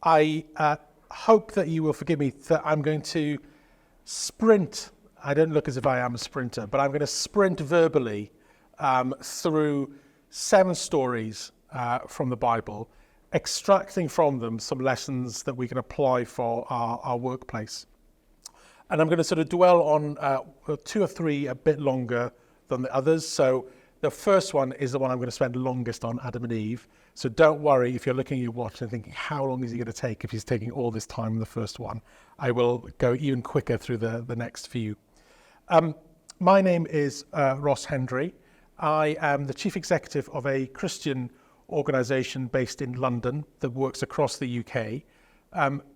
I hope that you will forgive me that I'm going to sprint. I don't look as if I am a sprinter, but I'm going to sprint verbally through 7 stories from the Bible, extracting from them some lessons that we can apply for our workplace. And I'm going to sort of dwell on 2 or 3 a bit longer than the others. So the first one is the one I'm going to spend longest on, Adam and Eve. So don't worry if you're looking at your watch and thinking, how long is he going to take if he's taking all this time in the first one? I will go even quicker through the next few. My name is Ross Hendry. I am the Chief Executive of a Christian organisation based in London that works across the UK.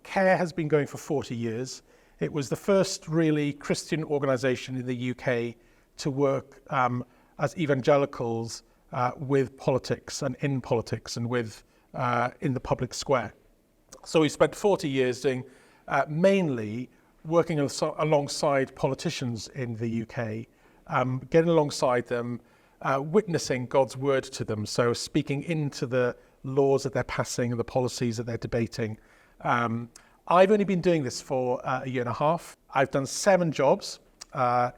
CARE has been going for 40 years. It was the first really Christian organisation in the UK to work as evangelicals with politics and in politics and with in the public square. So we spent 40 years doing mainly working alongside politicians in the UK, getting alongside them, witnessing God's word to them, so speaking into the laws that they're passing and the policies that they're debating. I've only been doing this for a year and a half. I've done 7 jobs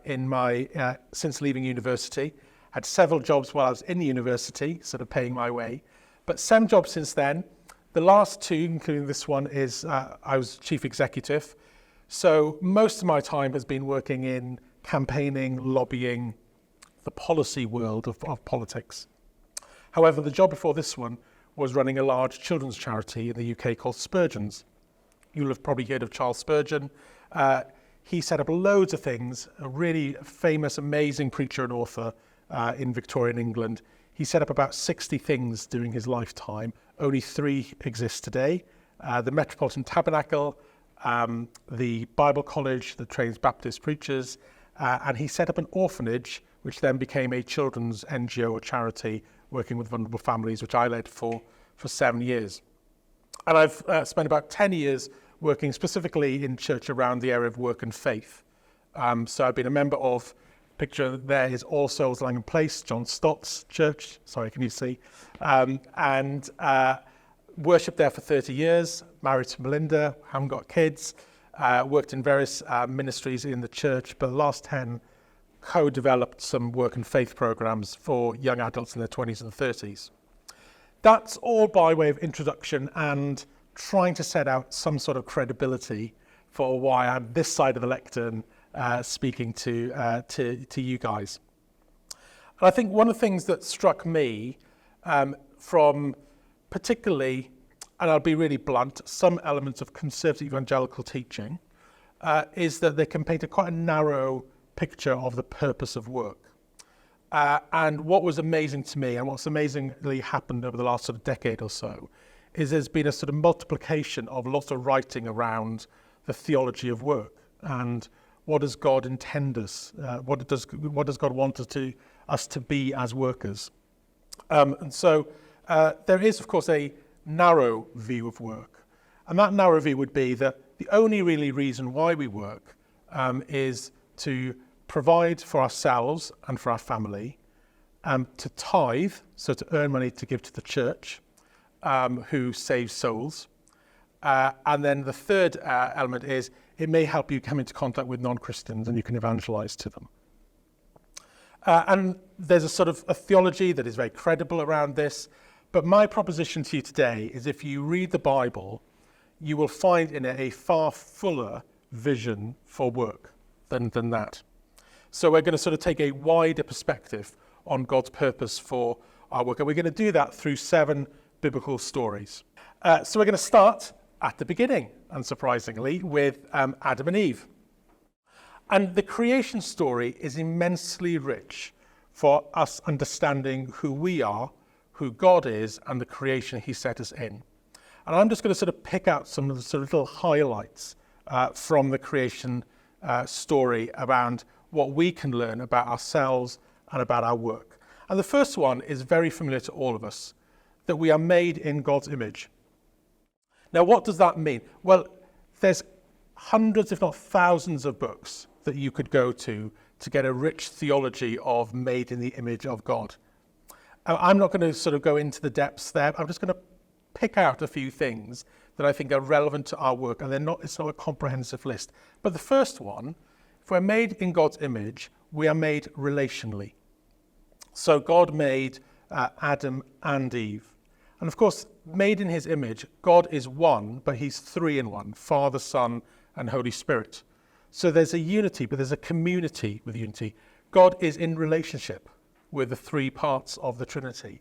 in my since leaving university. Had several jobs while I was in the university, sort of paying my way, but 7 jobs since then. The last 2, including this one, is I was chief executive. So most of my time has been working in campaigning, lobbying, the policy world of politics. However, the job before this one was running a large children's charity in the UK called Spurgeon's. You'll have probably heard of Charles Spurgeon. He set up loads of things, a really famous, amazing preacher and author in Victorian England. He set up about 60 things during his lifetime. Only 3 exist today. The Metropolitan Tabernacle, the Bible College that trains Baptist preachers, and he set up an orphanage which then became a children's NGO or charity working with vulnerable families, which I led for 7 years. And I've spent about 10 years working specifically in church around the area of work and faith. So I've been a member of, picture there is All Souls Langham Place, John Stott's church, sorry, can you see? And worshipped there for 30 years, married to Melinda, haven't got kids, worked in various ministries in the church, but the last 10 co-developed some work and faith programs for young adults in their 20s and 30s. That's all by way of introduction and trying to set out some sort of credibility for why I'm this side of the lectern speaking to you guys. And I think one of the things that struck me from particularly, and I'll be really blunt, some elements of conservative evangelical teaching is that they can paint quite a narrow picture of the purpose of work. And what was amazing to me, and what's amazingly happened over the last sort of decade or so, is there's been a sort of multiplication of lots of writing around the theology of work and what does God intend us, what does God want us to be as workers. And so there is, of course, a narrow view of work, and that narrow view would be that the only really reason why we work is to provide for ourselves and for our family, to tithe, so to earn money to give to the church, who saves souls. And then the third element is it may help you come into contact with non-Christians and you can evangelize to them. And there's a sort of a theology that is very credible around this. But my proposition to you today is if you read the Bible, you will find in it a far fuller vision for work than that. So we're going to sort of take a wider perspective on God's purpose for our work. And we're going to do that through 7 biblical stories. So we're going to start at the beginning, unsurprisingly, with Adam and Eve. And the creation story is immensely rich for us understanding who we are, who God is, and the creation he set us in. And I'm just going to sort of pick out some of the sort of little highlights from the creation story around what we can learn about ourselves and about our work. And the first one is very familiar to all of us, that we are made in God's image. Now, what does that mean? Well, there's hundreds, if not thousands, of books that you could go to get a rich theology of made in the image of God. I'm not going to sort of go into the depths there. I'm just going to pick out a few things that I think are relevant to our work, and it's not a comprehensive list. But the first one, if we're made in God's image, we are made relationally. So God made Adam and Eve. And of course, made in his image, God is one, but he's three in one, Father, Son, and Holy Spirit. So there's a unity, but there's a community with unity. God is in relationship with the three parts of the Trinity.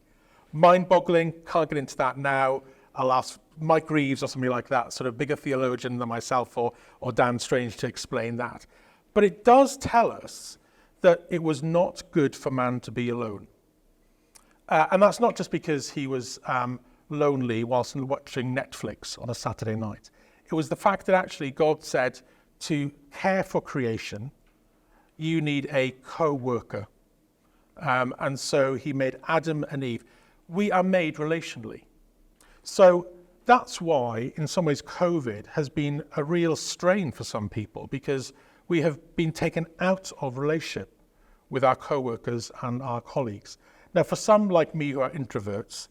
Mind-boggling, can't get into that now. I'll ask Mike Reeves or somebody like that, sort of bigger theologian than myself, or Dan Strange to explain that. But it does tell us that it was not good for man to be alone. And that's not just because he was lonely whilst watching Netflix on a Saturday night. It was the fact that actually God said to care for creation, you need a co-worker. And so he made Adam and Eve. We are made relationally. So that's why, in some ways, COVID has been a real strain for some people, because we have been taken out of relationship with our co-workers and our colleagues. Now, for some like me who are introverts,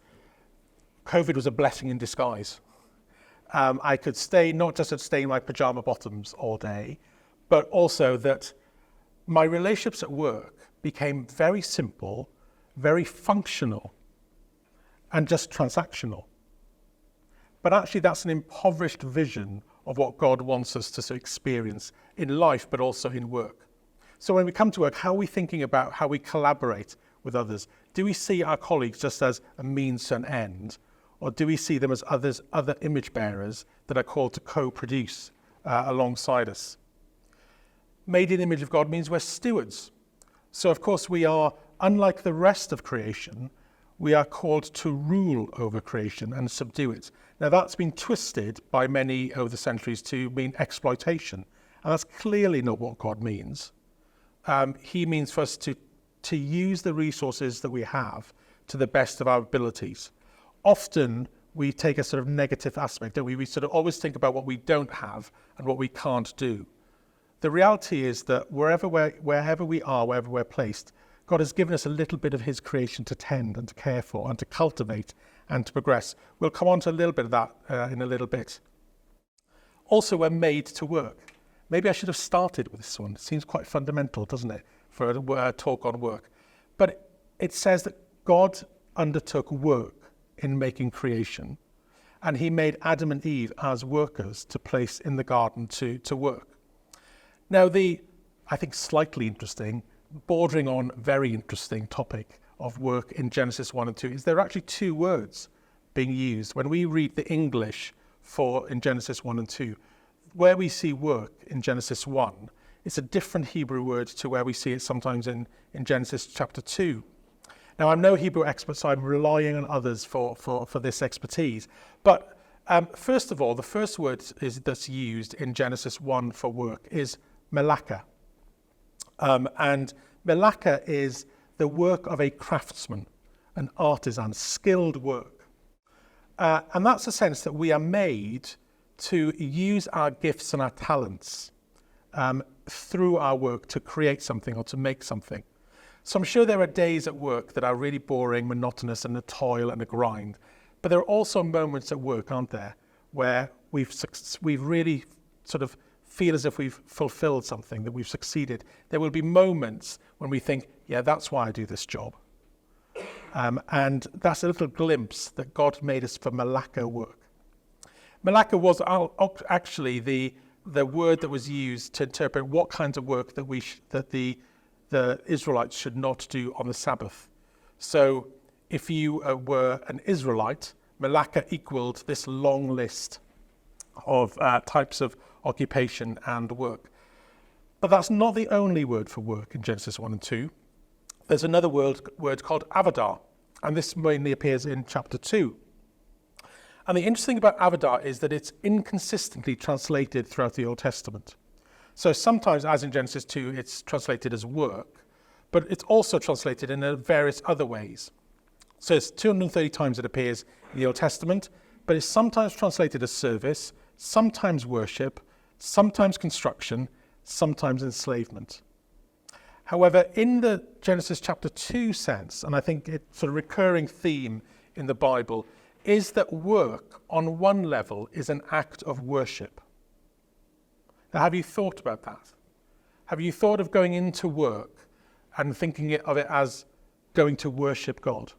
COVID was a blessing in disguise. I could not just stay in my pajama bottoms all day, but also that my relationships at work became very simple, very functional, and just transactional. But actually, that's an impoverished vision of what God wants us to experience in life, but also in work. So when we come to work, how are we thinking about how we collaborate with others? Do we see our colleagues just as a means to an end? Or do we see them as other image bearers that are called to co-produce alongside us? Made in the image of God means we're stewards. So of course we are, unlike the rest of creation, we are called to rule over creation and subdue it. Now that's been twisted by many over the centuries to mean exploitation. And that's clearly not what God means. He means for us to use the resources that we have to the best of our abilities. Often we take a sort of negative aspect, don't we? We sort of always think about what we don't have and what we can't do. The reality is that wherever we are, wherever we're placed, God has given us a little bit of his creation to tend and to care for and to cultivate and to progress. We'll come on to a little bit of that in a little bit. Also, we're made to work. Maybe I should have started with this one. It seems quite fundamental, doesn't it, for a talk on work. But it says that God undertook work in making creation, and he made Adam and Eve as workers to place in the garden to work. Now, I think slightly interesting, bordering on very interesting topic of work in Genesis 1 and 2 is there are actually two words being used. When we read the English in Genesis 1 and 2, where we see work in Genesis 1, it's a different Hebrew word to where we see it sometimes in Genesis chapter 2. Now, I'm no Hebrew expert, so I'm relying on others for this expertise. But first of all, the first word that's used in Genesis 1 for work is melaka. And melaka is the work of a craftsman, an artisan, skilled work. And that's the sense that we are made to use our gifts and our talents through our work to create something or to make something. So I'm sure there are days at work that are really boring, monotonous, and a toil and a grind. But there are also moments at work, aren't there, where we've really sort of feel as if we've fulfilled something, that we've succeeded. There will be moments when we think, yeah, that's why I do this job. And that's a little glimpse that God made us for malaka work. Malaka was actually the word that was used to interpret what kinds of work that the Israelites should not do on the Sabbath. So if you were an Israelite, malaka equaled this long list of types of occupation and work. But that's not the only word for work in Genesis 1 and 2. There's another word called avodah, and this mainly appears in chapter 2. And the interesting thing about avodah is that it's inconsistently translated throughout the Old Testament. So sometimes, as in Genesis 2, it's translated as work, but it's also translated in various other ways. So it's 230 times it appears in the Old Testament, but it's sometimes translated as service, sometimes worship, sometimes construction, sometimes enslavement. However, in the Genesis chapter 2 sense, and I think it's a recurring theme in the Bible, is that work on one level is an act of worship. Now, have you thought about that? Have you thought of going into work and thinking of it as going to worship God?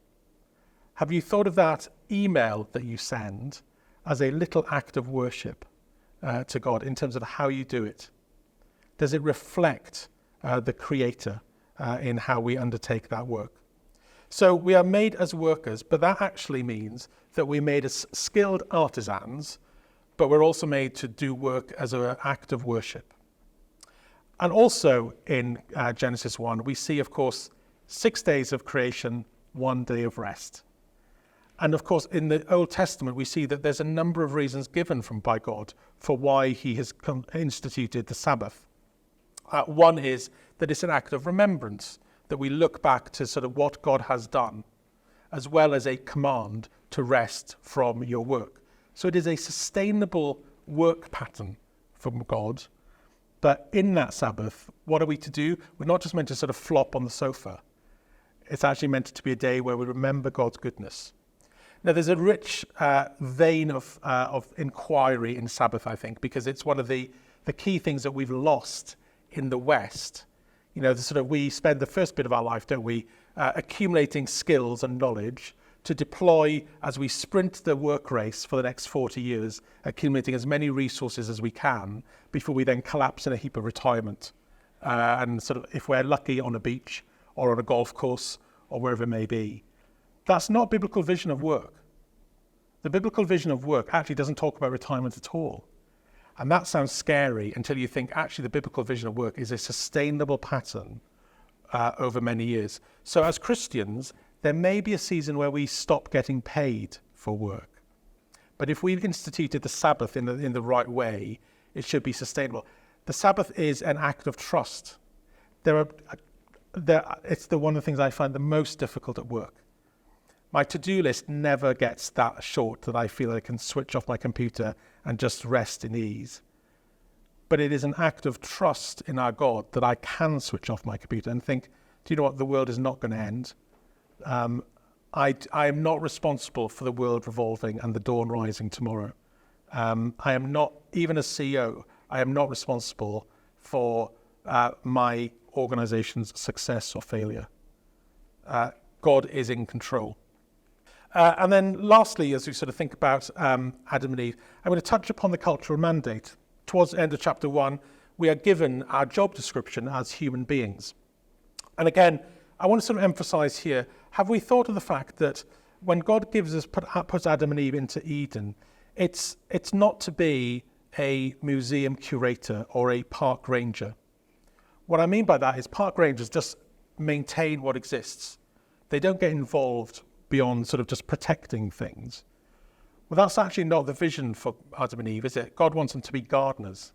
Have you thought of that email that you send as a little act of worship to God in terms of how you do it? Does it reflect the Creator in how we undertake that work? So we are made as workers, but that actually means that we're made as skilled artisans, but we're also made to do work as an act of worship. And also in Genesis 1, we see, of course, 6 days of creation, 1 day of rest. And of course, in the Old Testament, we see that there's a number of reasons given by God for why he has instituted the Sabbath. One is that it's an act of remembrance, that we look back to sort of what God has done, as well as a command to rest from your work. So it is a sustainable work pattern from God. But in that Sabbath, what are we to do? We're not just meant to sort of flop on the sofa. It's actually meant to be a day where we remember God's goodness. Now, there's a rich vein of inquiry in Sabbath, I think, because it's one of the key things that we've lost in the West. You know, we spend the first bit of our life, don't we, accumulating skills and knowledge to deploy as we sprint the work race for the next 40 years, accumulating as many resources as we can before we then collapse in a heap of retirement. And sort of, if we're lucky, on a beach or on a golf course or wherever it may be. That's not biblical vision of work. The biblical vision of work actually doesn't talk about retirement at all. And that sounds scary until you think actually the biblical vision of work is a sustainable pattern over many years. So as Christians, there may be a season where we stop getting paid for work. But if we've instituted the Sabbath in the right way, it should be sustainable. The Sabbath is an act of trust. It's one of the things I find the most difficult at work. My to-do list never gets that short that I feel I can switch off my computer and just rest in ease. But it is an act of trust in our God that I can switch off my computer and think, do you know what? The world is not going to end. I am not responsible for the world revolving and the dawn rising tomorrow. I am not, even as CEO, I am not responsible for my organization's success or failure. God is in control. And then lastly, as we sort of think about Adam and Eve, I'm going to touch upon the cultural mandate. Towards the end of chapter 1, we are given our job description as human beings. And again, I want to sort of emphasize here, have we thought of the fact that when God puts Adam and Eve into Eden, it's not to be a museum curator or a park ranger. What I mean by that is park rangers just maintain what exists. They don't get involved beyond sort of just protecting things. Well, that's actually not the vision for Adam and Eve, is it? God wants them to be gardeners.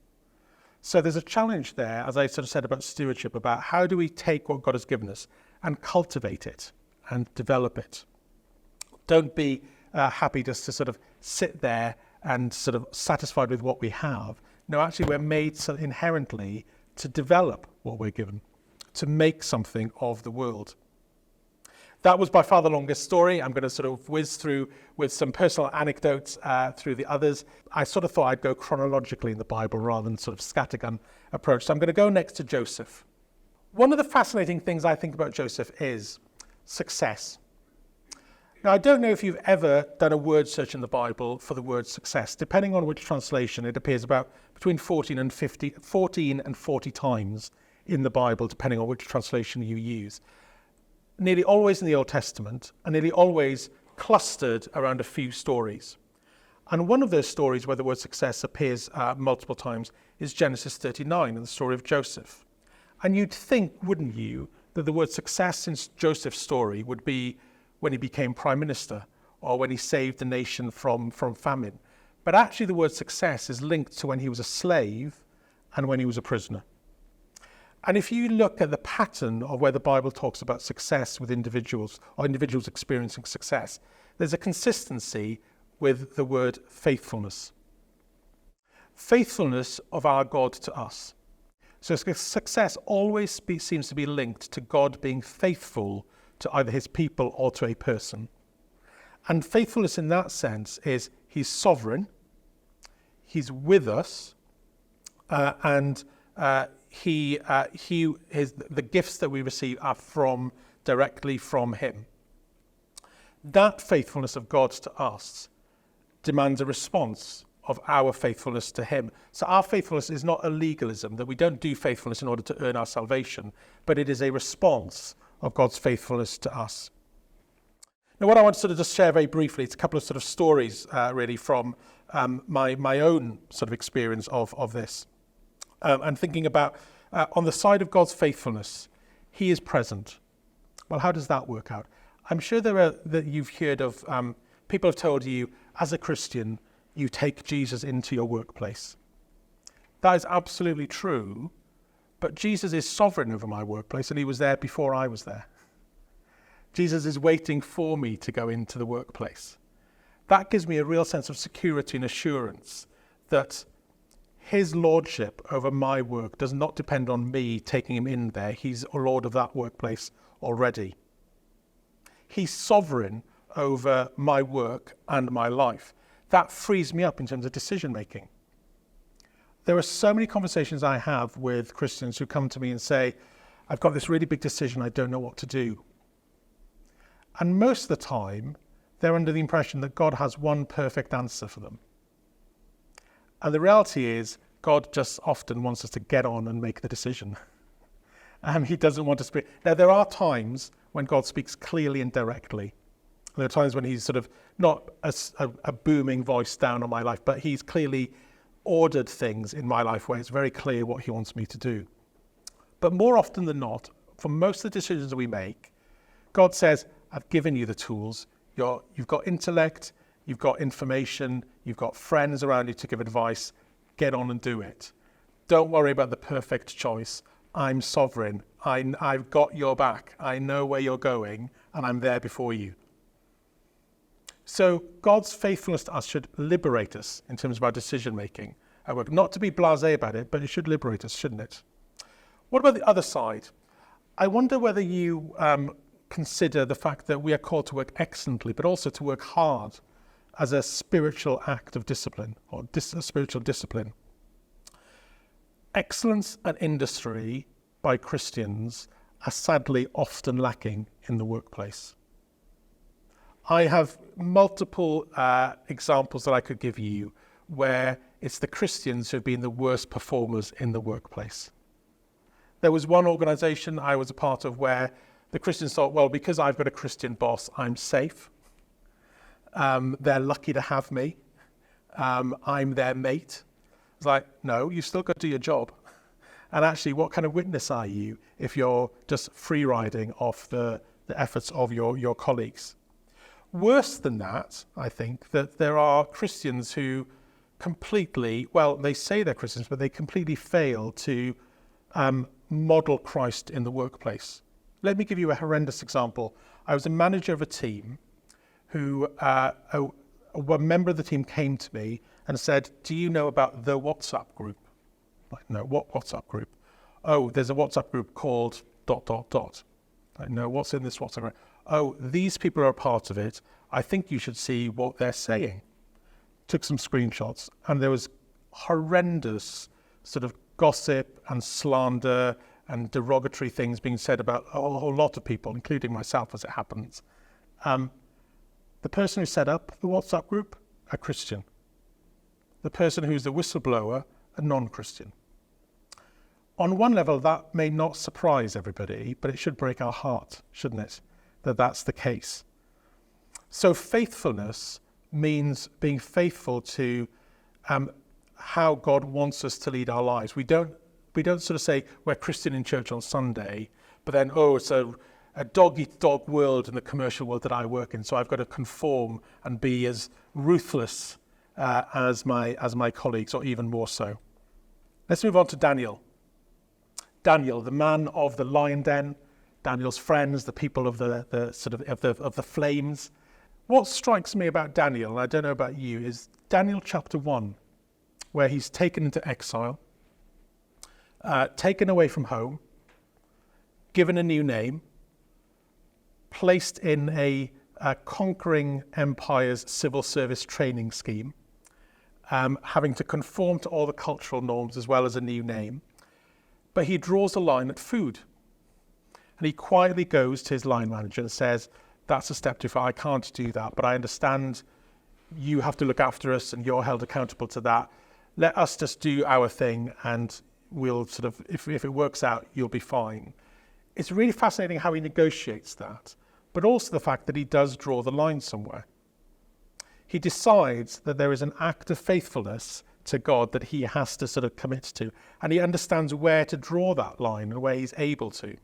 So there's a challenge there, as I sort of said about stewardship, about how do we take what God has given us and cultivate it and develop it. Don't be happy just to sort of sit there and sort of satisfied with what we have. No, actually we're made so inherently to develop what we're given, to make something of the world. That was by far the longest story. I'm going to sort of whiz through with some personal anecdotes through the others. I sort of thought I'd go chronologically in the Bible rather than sort of scattergun approach. So I'm going to go next to Joseph. One of the fascinating things I think about Joseph is success. Now, I don't know if you've ever done a word search in the Bible for the word success. Depending on which translation, it appears about between 14 and 40 times in the Bible, depending on which translation you use. Nearly always in the Old Testament, and nearly always clustered around a few stories. And one of those stories where the word success appears multiple times is Genesis 39, and the story of Joseph. And you'd think, wouldn't you, that the word success in Joseph's story would be when he became prime minister or when he saved the nation from famine. But actually the word success is linked to when he was a slave and when he was a prisoner. And if you look at the pattern of where the Bible talks about success with individuals or individuals experiencing success, there's a consistency with the word faithfulness. Faithfulness of our God to us. So success always seems to be linked to God being faithful to either his people or to a person. And faithfulness in that sense is he's sovereign, he's with us, and the gifts that we receive are directly from him. That faithfulness of God to us demands a response of our faithfulness to him. So our faithfulness is not a legalism, that we don't do faithfulness in order to earn our salvation, but it is a response of God's faithfulness to us. Now, what I want to sort of just share very briefly, it's a couple of sort of stories really from my own sort of experience of this. And thinking about, on the side of God's faithfulness, he is present. Well, how does that work out? I'm sure that you've heard of, people have told you, as a Christian, you take Jesus into your workplace. That is absolutely true, but Jesus is sovereign over my workplace, and he was there before I was there. Jesus is waiting for me to go into the workplace. That gives me a real sense of security and assurance that his lordship over my work does not depend on me taking him in there. He's a lord of that workplace already. He's sovereign over my work and my life. That frees me up in terms of decision making. There are so many conversations I have with Christians who come to me and say, I've got this really big decision, I don't know what to do. And most of the time, they're under the impression that God has one perfect answer for them. And the reality is, God just often wants us to get on and make the decision. He doesn't want to speak. Now, there are times when God speaks clearly and directly. There are times when he's sort of not a booming voice down on my life, but he's clearly ordered things in my life where it's very clear what he wants me to do. But more often than not, for most of the decisions that we make, God says, I've given you the tools. You've got intellect, you've got information, you've got friends around you to give advice. Get on and do it. Don't worry about the perfect choice. I'm sovereign. I've got your back. I know where you're going, and I'm there before you. So God's faithfulness to us should liberate us in terms of our decision making. Not to be blasé about it, but it should liberate us, shouldn't it? What about the other side? I wonder whether you consider the fact that we are called to work excellently, but also to work hard as a spiritual act of discipline, or a spiritual discipline. Excellence and industry by Christians are sadly often lacking in the workplace. I have multiple examples that I could give you where it's the Christians who have been the worst performers in the workplace. There was one organization I was a part of where the Christians thought, well, because I've got a Christian boss, I'm safe. They're lucky to have me. I'm their mate. It's like, no, you've still got to do your job. And actually, what kind of witness are you if you're just free riding off the efforts of your colleagues? Worse than that, I think, that there are Christians who completely, well, they say they're Christians, but they completely fail to model Christ in the workplace. Let me give you a horrendous example. I was a manager of a team who, a member of the team came to me and said, do you know about the WhatsApp group? Like, no, what WhatsApp group? Oh, there's a WhatsApp group called ... I know, what's in this WhatsApp group? Oh, these people are a part of it. I think you should see what they're saying. Took some screenshots, and there was horrendous sort of gossip and slander and derogatory things being said about a whole lot of people, including myself as it happens. The person who set up the WhatsApp group, a Christian. The person who's the whistleblower, a non-Christian. On one level, that may not surprise everybody, but it should break our heart, shouldn't it, that that's the case. So faithfulness means being faithful to how God wants us to lead our lives. We don't sort of say we're Christian in church on Sunday, but then, it's a dog-eat-dog world in the commercial world that I work in, so I've got to conform and be as ruthless as my colleagues, or even more so. Let's move on to Daniel. Daniel, the man of the lion den, Daniel's friends, the people of the flames. What strikes me about Daniel, and I don't know about you, is Daniel chapter 1, where he's taken into exile, taken away from home, given a new name, placed in a Conquering Empire's civil service training scheme, having to conform to all the cultural norms as well as a new name. But he draws a line at food. And he quietly goes to his line manager and says, that's a step too far, I can't do that, but I understand you have to look after us and you're held accountable to that. Let us just do our thing and we'll sort of, if it works out, you'll be fine. It's really fascinating how he negotiates that, but also the fact that he does draw the line somewhere. He decides that there is an act of faithfulness to God that he has to sort of commit to, and he understands where to draw that line and where he's able to.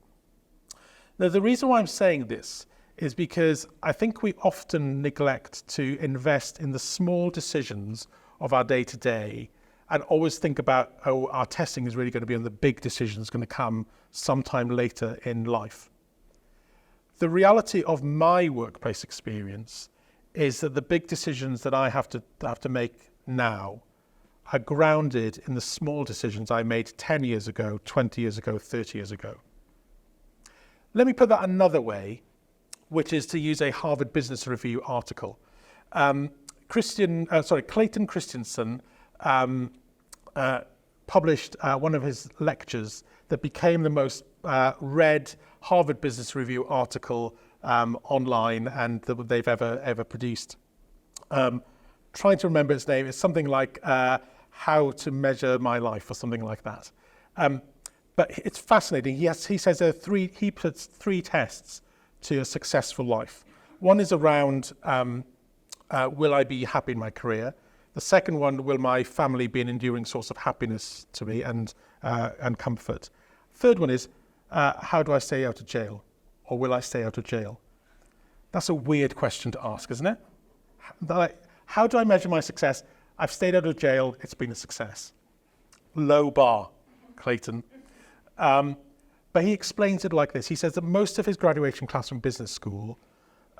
Now, the reason why I'm saying this is because I think we often neglect to invest in the small decisions of our day-to-day and always think about, oh, our testing is really going to be on the big decisions going to come sometime later in life. The reality of my workplace experience is that the big decisions that I have to make now are grounded in the small decisions I made 10 years ago, 20 years ago, 30 years ago. Let me put that another way, which is to use a Harvard Business Review article. Clayton Christensen published one of his lectures that became the most read Harvard Business Review article online and that they've ever produced. Trying to remember its name, it's something like How to Measure My Life or something like that. But it's fascinating. He says he puts three tests to a successful life. One is around, will I be happy in my career? The second one, will my family be an enduring source of happiness to me and comfort? Third one is, how do I stay out of jail? Or will I stay out of jail? That's a weird question to ask, isn't it? How do I measure my success? I've stayed out of jail, it's been a success. Low bar, Clayton. But he explains it like this. He says that most of his graduation class from business school,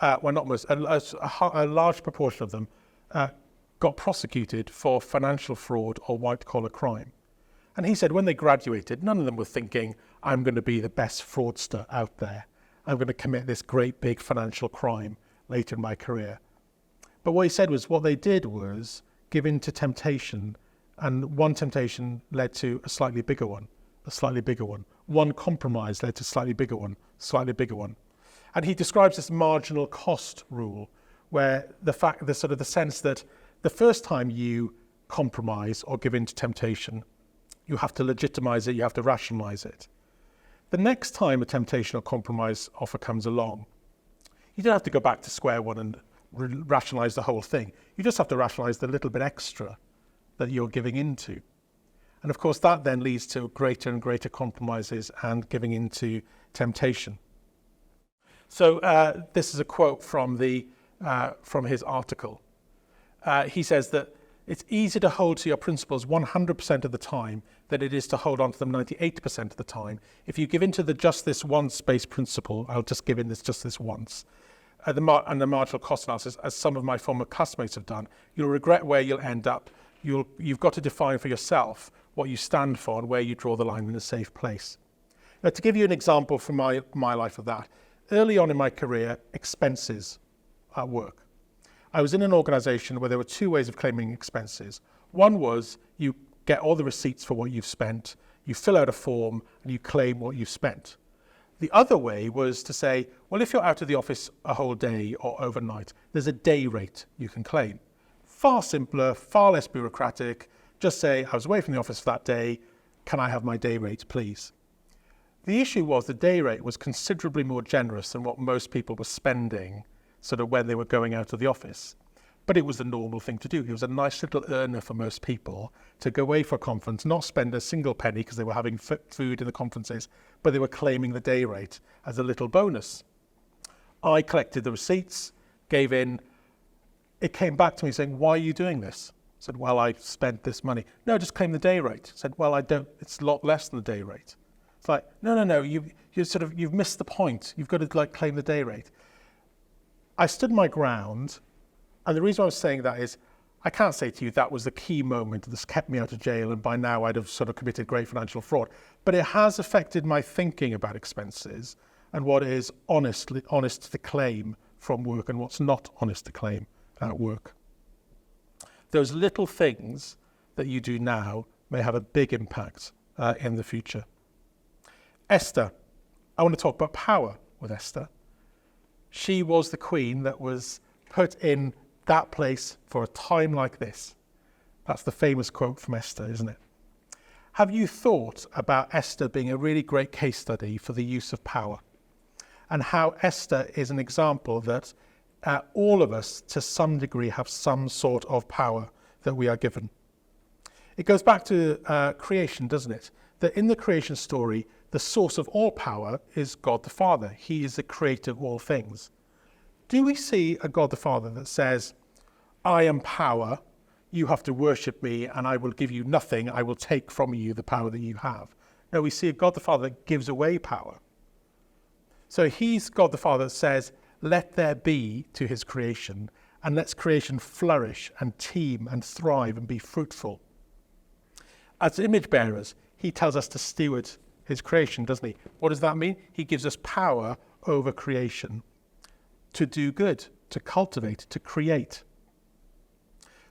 well, not most, a large proportion of them got prosecuted for financial fraud or white-collar crime. And he said when they graduated, none of them were thinking, I'm going to be the best fraudster out there. I'm going to commit this great big financial crime later in my career. But what he said was what they did was give in to temptation, and one temptation led to a slightly bigger one, a slightly bigger one. One compromise led to a slightly bigger one, slightly bigger one. And he describes this marginal cost rule, where the sense that the first time you compromise or give in to temptation, you have to legitimize it, you have to rationalize it. The next time a temptation or compromise offer comes along, you don't have to go back to square one and rationalize the whole thing. You just have to rationalize the little bit extra that you're giving into. And of course, that then leads to greater and greater compromises and giving into temptation. So this is a quote from his article. He says that it's easier to hold to your principles 100% of the time than it is to hold on to them 98% of the time. If you give into the just this once based principle, I'll just give in this just this once, and the marginal cost analysis, as some of my former classmates have done, you'll regret where you'll end up. You've got to define for yourself what you stand for and where you draw the line in a safe place. Now, to give you an example from my life of that, early on in my career, expenses at work. I was in an organisation where there were two ways of claiming expenses. One was you get all the receipts for what you've spent, you fill out a form, and you claim what you've spent. The other way was to say, well, if you're out of the office a whole day or overnight, there's a day rate you can claim. Far simpler, far less bureaucratic. Just say, I was away from the office for that day. Can I have my day rate, please? The issue was the day rate was considerably more generous than what most people were spending sort of when they were going out of the office. But it was the normal thing to do. It was a nice little earner for most people to go away for a conference, not spend a single penny because they were having food in the conferences, but they were claiming the day rate as a little bonus. I collected the receipts, gave in. It came back to me saying, why are you doing this? I said, well, I spent this money. No, just claim the day rate. I said, well, I don't, it's a lot less than the day rate. It's like, no, you've missed the point. You've got to claim the day rate. I stood my ground, and the reason I was saying that is, I can't say to you that was the key moment that's kept me out of jail and by now I'd have sort of committed great financial fraud. But it has affected my thinking about expenses and what is honest to claim from work and what's not honest to claim at work. Those little things that you do now may have a big impact in the future. Esther. I want to talk about power with Esther. She was the queen that was put in that place for a time like this. That's the famous quote from Esther, isn't it? Have you thought about Esther being a really great case study for the use of power? And how Esther is an example that all of us, to some degree, have some sort of power that we are given. It goes back to creation, doesn't it? That in the creation story, the source of all power is God the Father. He is the creator of all things. Do we see a God the Father that says, I am power, you have to worship me, and I will give you nothing, I will take from you the power that you have? No, we see a God the Father that gives away power. So he's God the Father that says, let there be to his creation, and lets creation flourish and teem and thrive and be fruitful. As image bearers, he tells us to steward his creation, doesn't he? What does that mean? He gives us power over creation to do good, to cultivate, to create.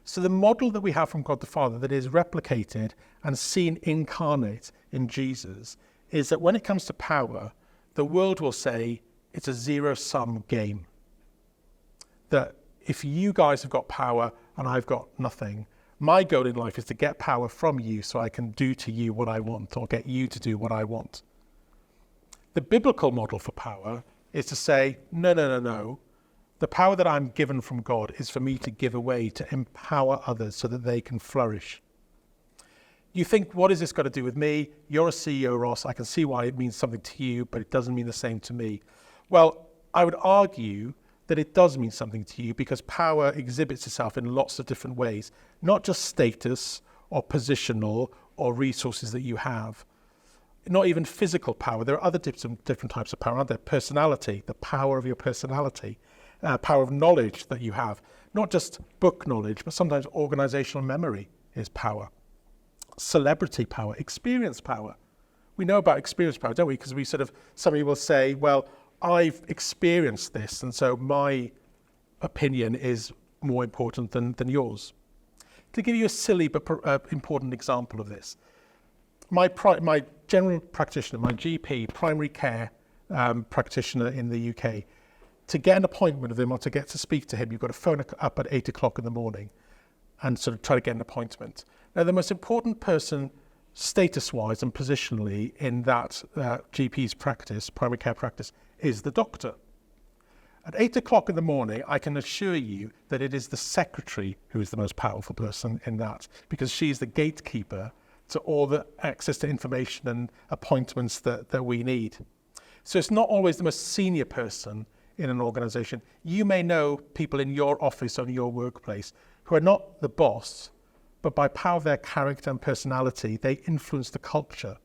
So the model that we have from God the Father that is replicated and seen incarnate in Jesus is that when it comes to power, the world will say it's a zero-sum game. That if you guys have got power and I've got nothing, my goal in life is to get power from you so I can do to you what I want, or get you to do what I want. The biblical model for power is to say, no. The power that I'm given from God is for me to give away, to empower others so that they can flourish. You think, what has this got to do with me? You're a CEO, Ross. I can see why it means something to you, but it doesn't mean the same to me. Well, I would argue that it does mean something to you because power exhibits itself in lots of different ways, not just status or positional or resources that you have, not even physical power. There are other different types of power, aren't there? Personality, the power of your personality, power of knowledge that you have, not just book knowledge, but sometimes organizational memory is power. Celebrity power, experience power. We know about experience power, don't we? Because somebody will say, well, I've experienced this, and so my opinion is more important than yours. To give you a silly but important example of this, my general practitioner, my GP, primary care practitioner in the UK, to get an appointment with him or to get to speak to him, you've got to phone up at 8 o'clock in the morning and sort of try to get an appointment. Now, the most important person status-wise and positionally in that GP's practice, primary care practice, is the doctor. At 8 o'clock in the morning, I can assure you that it is the secretary who is the most powerful person in that, because she's the gatekeeper to all the access to information and appointments that we need. So it's not always the most senior person in an organization. You may know people in your office or in your workplace who are not the boss, but by power of their character and personality, they influence the culture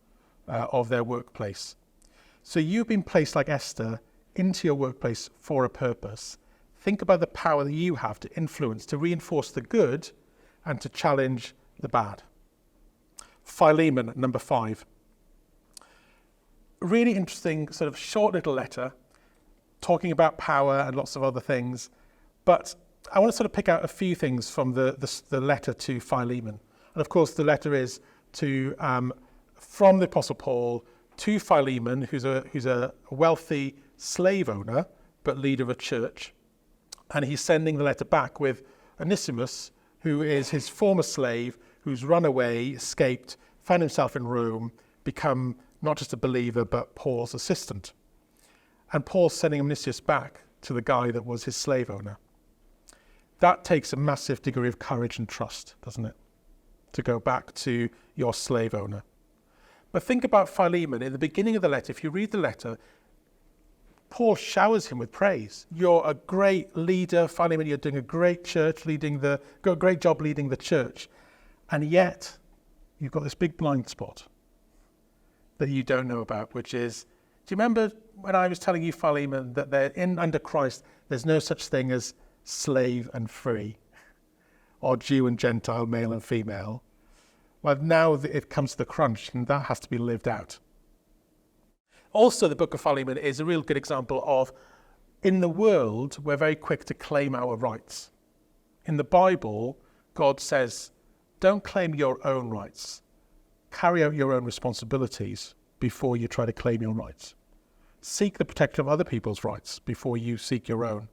of their workplace. So you've been placed like Esther into your workplace for a purpose. Think about the power that you have to influence, to reinforce the good and to challenge the bad. Philemon, number 5. Really interesting sort of short little letter talking about power and lots of other things. But I want to sort of pick out a few things from the letter to Philemon. And of course, the letter is to from the Apostle Paul to Philemon, who's a wealthy slave owner, but leader of a church. And he's sending the letter back with Onesimus, who is his former slave, who's run away, escaped, found himself in Rome, become not just a believer, but Paul's assistant. And Paul's sending Onesimus back to the guy that was his slave owner. That takes a massive degree of courage and trust, doesn't it? To go back to your slave owner. But think about Philemon. In the beginning of the letter, if you read the letter, Paul showers him with praise. You're a great leader, Philemon. You're doing a great great job leading the church. And yet, you've got this big blind spot that you don't know about, which is, do you remember when I was telling you, Philemon, that under Christ, there's no such thing as slave and free, or Jew and Gentile, male and female? Well, now it comes to the crunch, and that has to be lived out. Also, the book of Philemon is a real good example of In the world, we're very quick to claim our rights. In the Bible, God says, don't claim your own rights. Carry out your own responsibilities before you try to claim your rights. Seek the protection of other people's rights before you seek your own.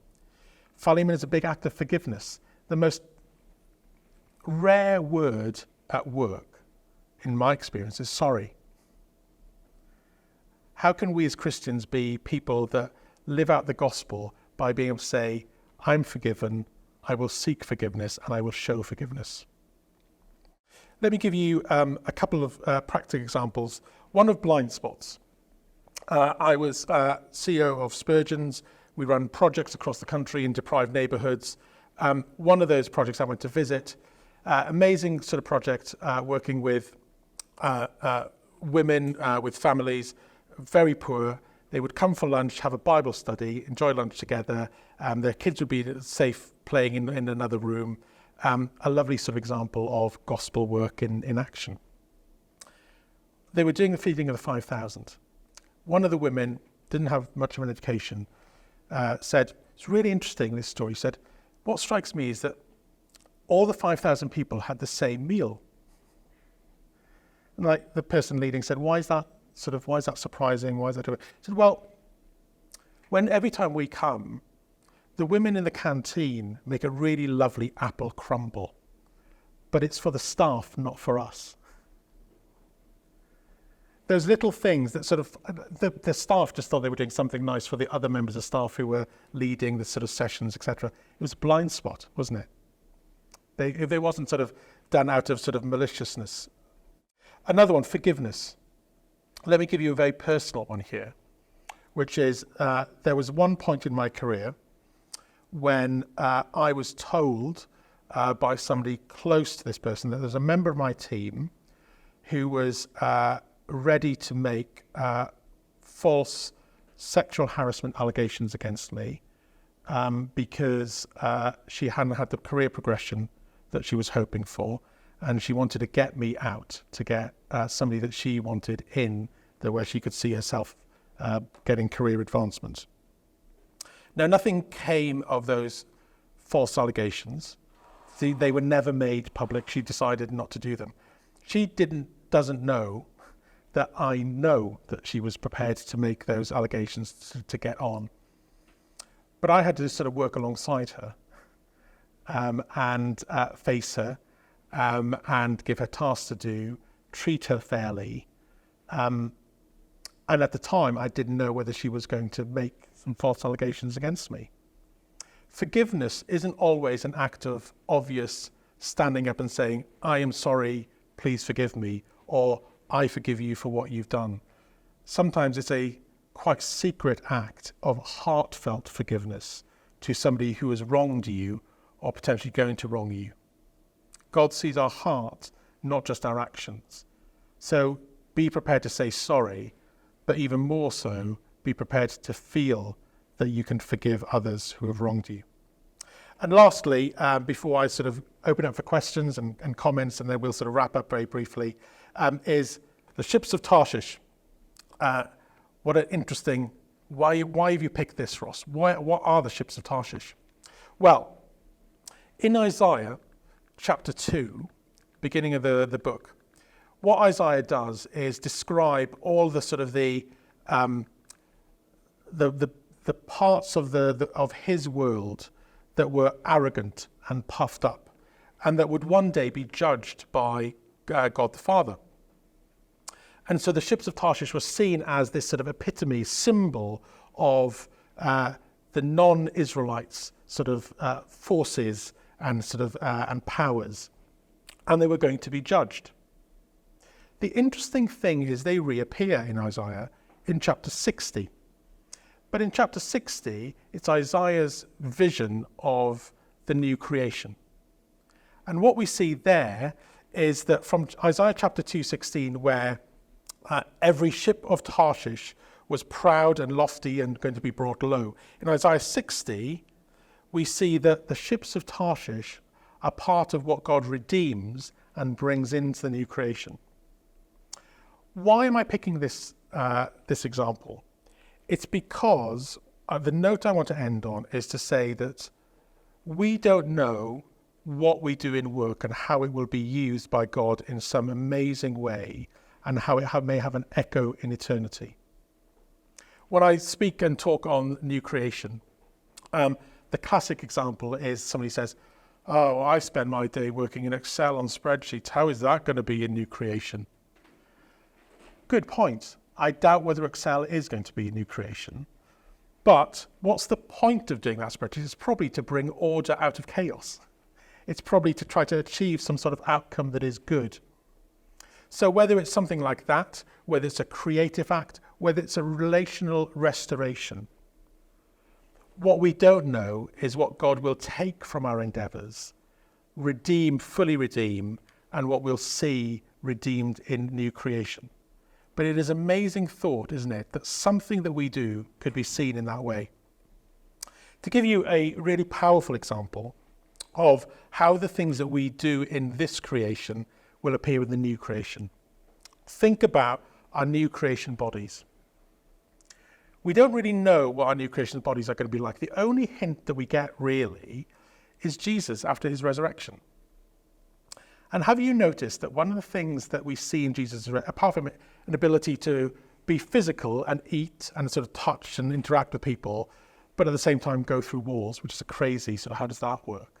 Philemon is a big act of forgiveness. The most rare word at work, in my experience, is sorry. How can we as Christians be people that live out the gospel by being able to say, I'm forgiven, I will seek forgiveness, and I will show forgiveness? Let me give you a couple of practical examples. One of blind spots. I was CEO of Spurgeon's. We run projects across the country in deprived neighbourhoods. One of those projects I went to visit, amazing sort of project, working with women with families, very poor. They would come for lunch, have a Bible study, enjoy lunch together. Their kids would be safe playing in another room. A lovely sort of example of gospel work in action. They were doing the feeding of the 5,000. One of the women, didn't have much of an education, said, it's really interesting, this story, said, what strikes me is that all the 5,000 people had the same meal. And like the person leading said, why is that surprising? Why is that? He said, well, every time we come, the women in the canteen make a really lovely apple crumble, but it's for the staff, not for us. Those little things that sort of, the staff just thought they were doing something nice for the other members of staff who were leading the sort of sessions, etc. It was a blind spot, wasn't it? They wasn't sort of done out of sort of maliciousness. Another one, forgiveness. Let me give you a very personal one here, which is there was one point in my career when I was told by somebody close to this person that there's a member of my team who was ready to make false sexual harassment allegations against me because she hadn't had the career progression that she was hoping for, and she wanted to get me out to get somebody that she wanted in there where she could see herself getting career advancement. Now, nothing came of those false allegations. They were never made public. She decided not to do them. She doesn't know that I know that she was prepared to make those allegations to get on. But I had to sort of work alongside her and face her and give her tasks to do, treat her fairly. And at the time, I didn't know whether she was going to make some false allegations against me. Forgiveness isn't always an act of obvious standing up and saying, I am sorry, please forgive me, or I forgive you for what you've done. Sometimes it's a quite secret act of heartfelt forgiveness to somebody who has wronged you or potentially going to wrong you. God sees our heart, not just our actions. So be prepared to say sorry, but even more so, be prepared to feel that you can forgive others who have wronged you. And lastly, before I sort of open up for questions and comments, and then we'll sort of wrap up very briefly, is the ships of Tarshish. What an interesting, why have you picked this, Ross? What are the ships of Tarshish? Well, in Isaiah chapter 2, beginning of the book, what Isaiah does is describe all the sort of the parts of his world that were arrogant and puffed up, and that would one day be judged by God the Father. And so the ships of Tarshish were seen as this sort of epitome, symbol of the non-Israelites' sort of forces and sort of and powers, and they were going to be judged. The interesting thing is they reappear in Isaiah in chapter 60. But in chapter 60, it's Isaiah's vision of the new creation. And what we see there is that from Isaiah chapter 2:16, where every ship of Tarshish was proud and lofty and going to be brought low. In Isaiah 60, we see that the ships of Tarshish are part of what God redeems and brings into the new creation. Why am I picking this example? It's because the note I want to end on is to say that we don't know what we do in work and how it will be used by God in some amazing way, and how it may have an echo in eternity. When I speak and talk on new creation, the classic example is somebody says, "Oh, I spend my day working in Excel on spreadsheets. How is that going to be in new creation?" Good point. I doubt whether Excel is going to be a new creation. But what's the point of doing that spreadsheet? It's probably to bring order out of chaos. It's probably to try to achieve some sort of outcome that is good. So whether it's something like that, whether it's a creative act, whether it's a relational restoration, what we don't know is what God will take from our endeavours, redeem, fully redeem, and what we'll see redeemed in new creation. But it is an amazing thought, isn't it, that something that we do could be seen in that way. To give you a really powerful example of how the things that we do in this creation will appear in the new creation. Think about our new creation bodies. We don't really know what our new creation bodies are going to be like. The only hint that we get really is Jesus after his resurrection. And have you noticed that one of the things that we see in Jesus, apart from an ability to be physical and eat and sort of touch and interact with people, but at the same time go through walls, which is a crazy, so how does that work?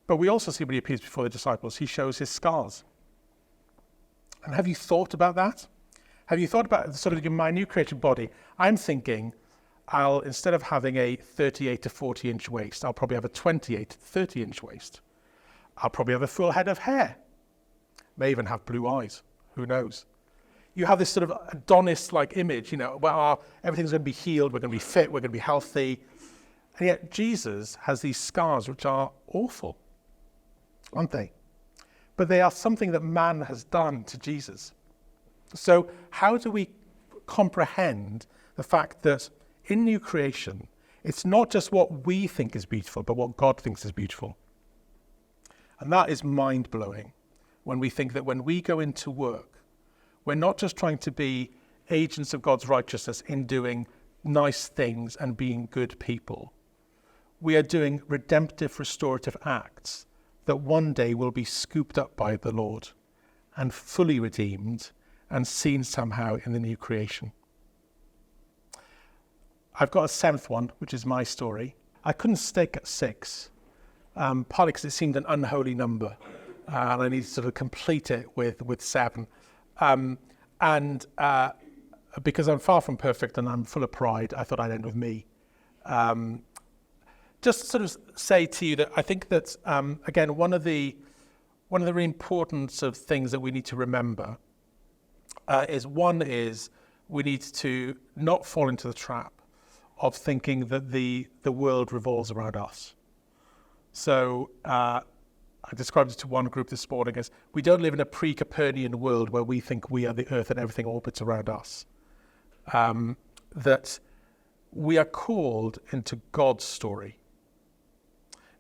But we also see when he appears before the disciples, he shows his scars. And have you thought about that? Have you thought about sort of my new creation body? I'm thinking instead of having a 38 to 40 inch waist, I'll probably have a 28 to 30 inch waist. I'll probably have a full head of hair. May even have blue eyes. Who knows? You have this sort of Adonis-like image, where everything's going to be healed, we're going to be fit, we're going to be healthy. And yet Jesus has these scars which are awful, aren't they? But they are something that man has done to Jesus. So how do we comprehend the fact that in new creation, it's not just what we think is beautiful, but what God thinks is beautiful? And that is mind-blowing when we think that when we go into work, we're not just trying to be agents of God's righteousness in doing nice things and being good people. We are doing redemptive, restorative acts that one day will be scooped up by the Lord and fully redeemed and seen somehow in the new creation. I've got a seventh one, which is my story. I couldn't stick at 6, partly because it seemed an unholy number, and I needed to sort of complete it with 7. Because I'm far from perfect and I'm full of pride, I thought I'd end with me. Just to sort of say to you that I think that, again, one of the really importance of things that we need to remember is we need to not fall into the trap of thinking that the world revolves around us. So I described it to one group this morning as we don't live in a pre-Copernican world where we think we are the earth and everything orbits around us. That we are called into God's story.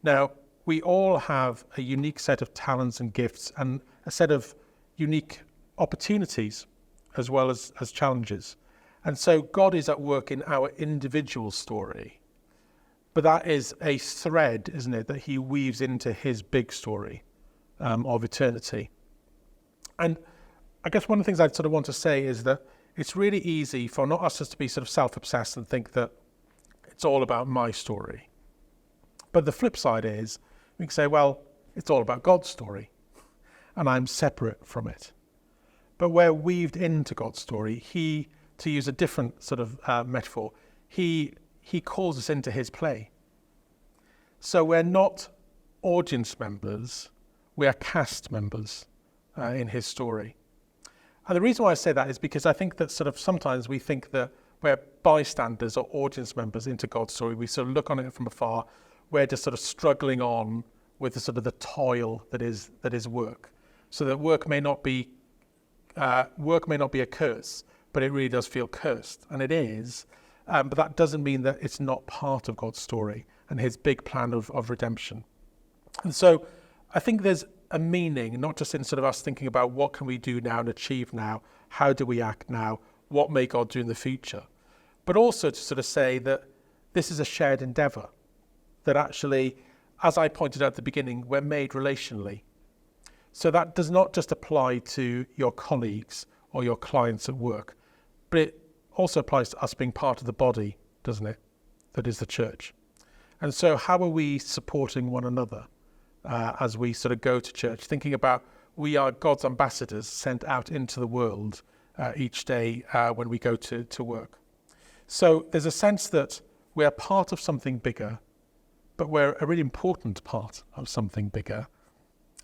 Now, we all have a unique set of talents and gifts and a set of unique opportunities as well as challenges. And so God is at work in our individual story. But that is a thread, isn't it, that he weaves into his big story of eternity. And I guess one of the things I sort of want to say is that it's really easy for not us just to be sort of self-obsessed and think that it's all about my story. But the flip side is we can say, well, it's all about God's story and I'm separate from it. But we're weaved into God's story. He, to use a different sort of metaphor, he calls us into his play. So we're not audience members, we are cast members in his story. And the reason why I say that is because I think that sort of sometimes we think that we're bystanders or audience members into God's story. We sort of look on it from afar. We're just sort of struggling on with the sort of the toil that is work. So that work may not be a curse, but it really does feel cursed, and it is. But that doesn't mean that it's not part of God's story and his big plan of redemption. And so I think there's a meaning, not just in sort of us thinking about what can we do now and achieve now, how do we act now, what may God do in the future, but also to sort of say that this is a shared endeavour, that actually, as I pointed out at the beginning, we're made relationally. So that does not just apply to your colleagues or your clients at work, but it also applies to us being part of the body, doesn't it? That is the church. And so how are we supporting one another as we sort of go to church, thinking about we are God's ambassadors sent out into the world each day when we go to work. So there's a sense that we're part of something bigger, but we're a really important part of something bigger.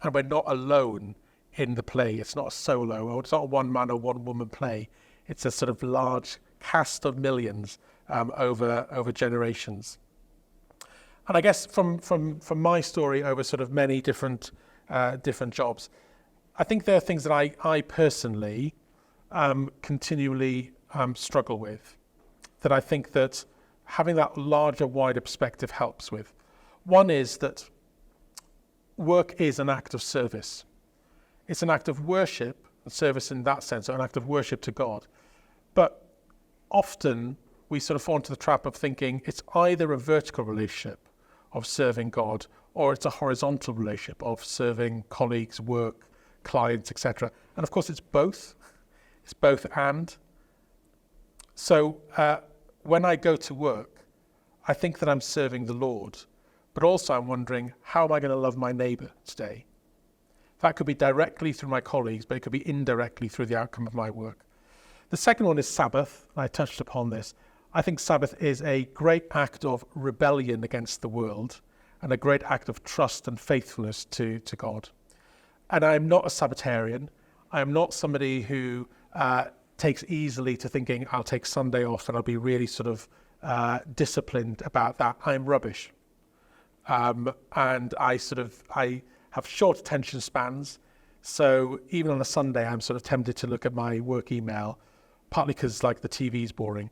And we're not alone in the play. It's not a solo, or it's not a one-man or one-woman play. It's a sort of large cast of millions over generations. And I guess from my story over sort of many different jobs, I think there are things that I personally continually struggle with, that I think that having that larger, wider perspective helps with. One is that work is an act of service. It's an act of worship, and service in that sense, an act of worship to God. But often we sort of fall into the trap of thinking it's either a vertical relationship of serving God, or it's a horizontal relationship of serving colleagues, work, clients, etc. And of course it's both. It's both and. So when I go to work, I think that I'm serving the Lord, but also I'm wondering, how am I going to love my neighbour today? That could be directly through my colleagues, but it could be indirectly through the outcome of my work. The second one is Sabbath. I touched upon this. I think Sabbath is a great act of rebellion against the world and a great act of trust and faithfulness to God. And I'm not a Sabbatarian. I am not somebody who takes easily to thinking I'll take Sunday off and I'll be really sort of disciplined about that. I'm rubbish. And I have short attention spans. So even on a Sunday, I'm sort of tempted to look at my work email, partly because like the TV is boring.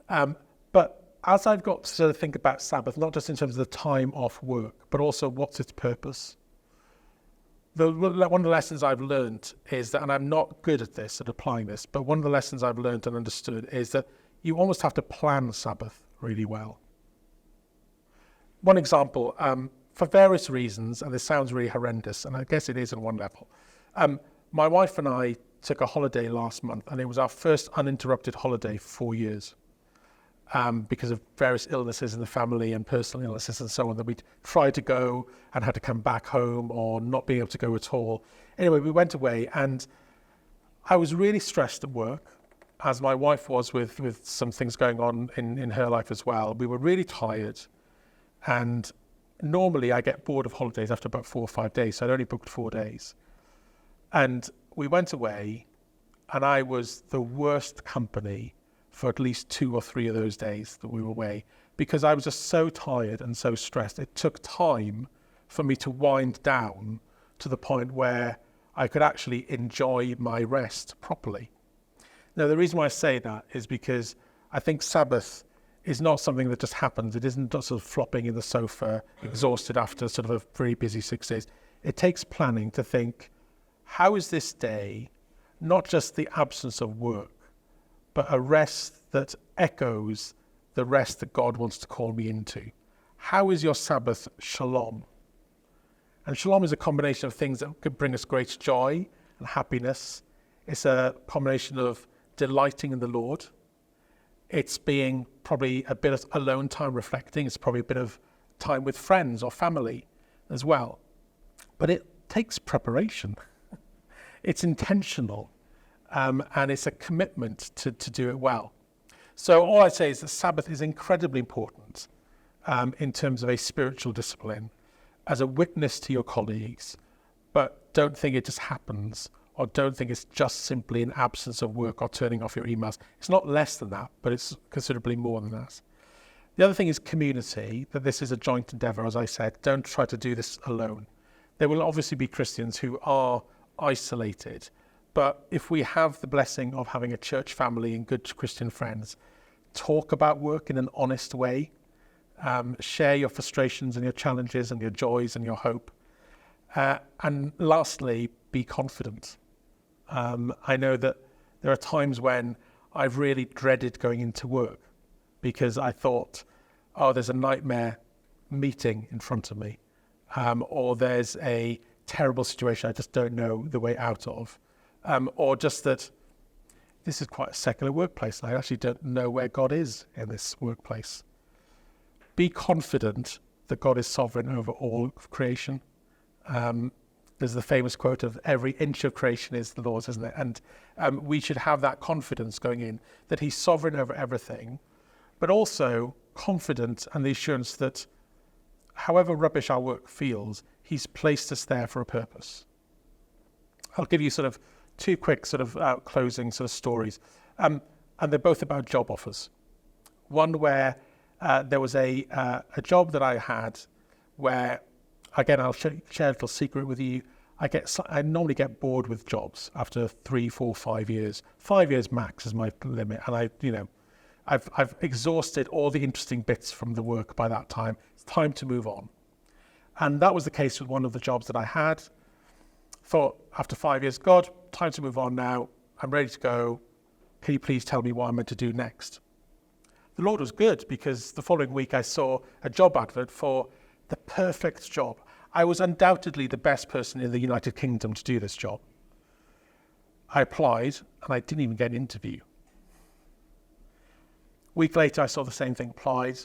But as I've got to sort of think about Sabbath, not just in terms of the time off work, but also what's its purpose. One of the lessons I've learned is that, and I'm not good at this, at applying this, but one of the lessons I've learned and understood is that you almost have to plan Sabbath really well. One example, for various reasons, and this sounds really horrendous, and I guess it is on one level. My wife and I took a holiday last month, and it was our first uninterrupted holiday for 4 years. Because of various illnesses in the family and personal illnesses and so on, that we'd tried to go and had to come back home or not being able to go at all. Anyway, we went away, and I was really stressed at work, as my wife was with some things going on in her life as well. We were really tired, and normally I get bored of holidays after about 4 or 5 days, so I'd only booked 4 days. And we went away, and I was the worst company for at least 2 or 3 of those days that we were away, because I was just so tired and so stressed. It took time for me to wind down to the point where I could actually enjoy my rest properly. Now, the reason why I say that is because I think Sabbath is not something that just happens. It isn't just sort of flopping in the sofa, exhausted after sort of a very busy 6 days. It takes planning to think, how is this day not just the absence of work, but a rest that echoes the rest that God wants to call me into? How is your Sabbath shalom? And shalom is a combination of things that could bring us great joy and happiness. It's a combination of delighting in the Lord. It's being probably a bit of alone time reflecting. It's probably a bit of time with friends or family as well. But it takes preparation. It's intentional. And it's a commitment to do it well. So all I say is that Sabbath is incredibly important in terms of a spiritual discipline, as a witness to your colleagues, but don't think it just happens, or don't think it's just simply an absence of work or turning off your emails. It's not less than that, but it's considerably more than that. The other thing is community, that this is a joint endeavour, as I said. Don't try to do this alone. There will obviously be Christians who are isolated, but if we have the blessing of having a church family and good Christian friends, talk about work in an honest way, share your frustrations and your challenges and your joys and your hope. And lastly, be confident. I know that there are times when I've really dreaded going into work because I thought, oh, there's a nightmare meeting in front of me, or there's a terrible situation I just don't know the way out of, or just that this is quite a secular workplace and I actually don't know where God is in this workplace. Be confident that God is sovereign over all of creation. There's the famous quote of every inch of creation is the Lord's, isn't it? And we should have that confidence going in that he's sovereign over everything, but also confident and the assurance that however rubbish our work feels, he's placed us there for a purpose. I'll give you sort of two quick sort of closing sort of stories. And they're both about job offers. One where there was a job that I had where, again, I'll share a little secret with you. I normally get bored with jobs after 3, 4, 5 years. 5 years max is my limit. And I've exhausted all the interesting bits from the work by that time. It's time to move on. And that was the case with one of the jobs that I had. Thought after 5 years, God, time to move on now. I'm ready to go. Can you please tell me what I'm meant to do next? The Lord was good because the following week I saw a job advert for the perfect job. I was undoubtedly the best person in the United Kingdom to do this job. I applied and I didn't even get an interview. A week later, I saw the same thing, applied.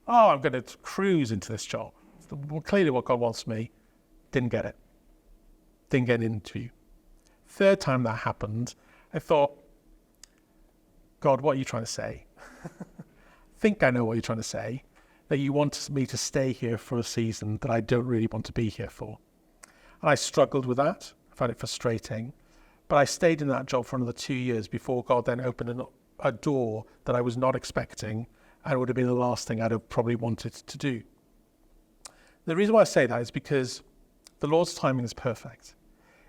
Oh, I'm going to cruise into this job. Clearly what God wants me. Didn't get it. Didn't get an interview. Third time that happened, I thought, God, what are you trying to say? Think I know what you're trying to say, that you want me to stay here for a season that I don't really want to be here for. And I struggled with that. I found it frustrating. But I stayed in that job for another 2 years before God then opened a door that I was not expecting, and it would have been the last thing I'd have probably wanted to do. The reason why I say that is because the Lord's timing is perfect.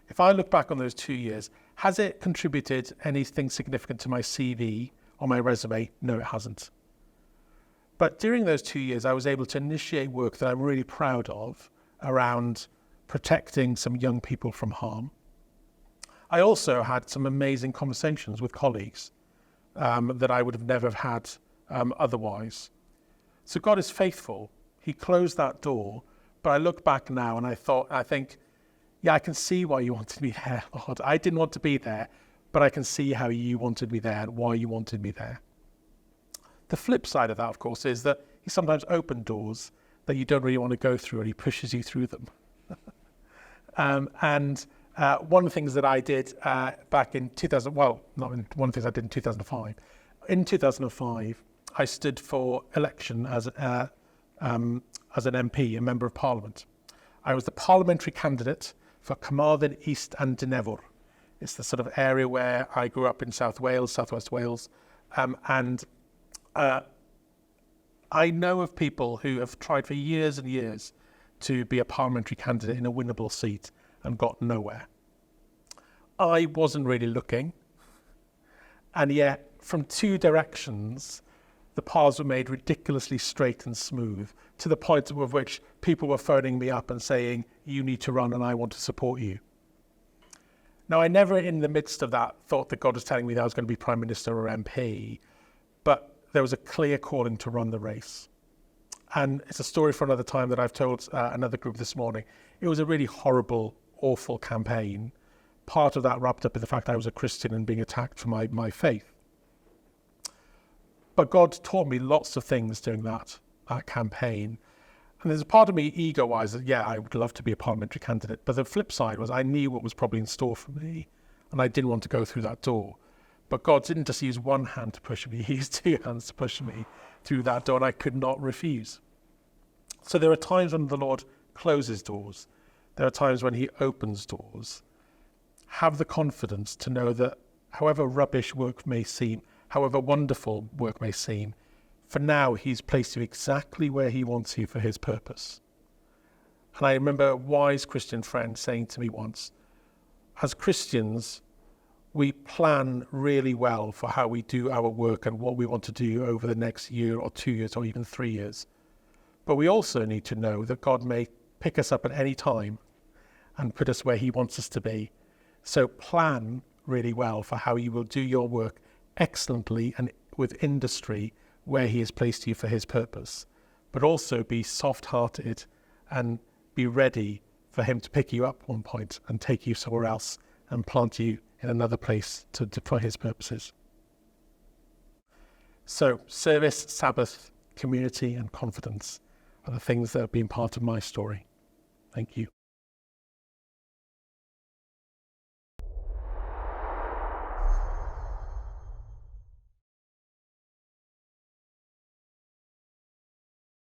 If I look back on those 2 years, has it contributed anything significant to my CV or my resume? No, it hasn't. But during those 2 years, I was able to initiate work that I'm really proud of around protecting some young people from harm. I also had some amazing conversations with colleagues that I would have never had otherwise. So God is faithful. He closed that door, but I look back now and I think, yeah, I can see why you wanted me there, Lord. I didn't want to be there, but I can see how you wanted me there and why you wanted me there. The flip side of that, of course, is that he sometimes opens doors that you don't really want to go through and he pushes you through them. One of the things that I did back in 2000, well, not in, one of the things I did in 2005. In 2005, I stood for election as an MP, a Member of Parliament. I was the Parliamentary candidate for Carmarthen East and Dynevor. It's the sort of area where I grew up in South Wales, Southwest Wales. I know of people who have tried for years and years to be a parliamentary candidate in a winnable seat and got nowhere. I wasn't really looking, and yet from two directions, the paths were made ridiculously straight and smooth to the point of which people were phoning me up and saying, you need to run and I want to support you. Now, I never in the midst of that thought that God was telling me that I was going to be Prime Minister or MP, but there was a clear calling to run the race. And it's a story for another time that I've told another group this morning. It was a really horrible, awful campaign. Part of that wrapped up in the fact I was a Christian and being attacked for my faith. But God taught me lots of things during that campaign. And there's a part of me ego-wise that, yeah, I would love to be a parliamentary candidate. But the flip side was I knew what was probably in store for me, and I didn't want to go through that door. But God didn't just use one hand to push me, he used two hands to push me through that door, and I could not refuse. So there are times when the Lord closes doors. There are times when he opens doors. Have the confidence to know that however rubbish work may seem, however wonderful work may seem, for now he's placed you exactly where he wants you for his purpose. And I remember a wise Christian friend saying to me once, as Christians, we plan really well for how we do our work and what we want to do over the next year or 2 years or even 3 years. But we also need to know that God may pick us up at any time and put us where he wants us to be. So plan really well for how you will do your work excellently and with industry where he has placed you for his purpose, but also be soft-hearted and be ready for him to pick you up one point and take you somewhere else and plant you in another place for his purposes. So service, Sabbath, community and confidence are the things that have been part of my story. Thank you.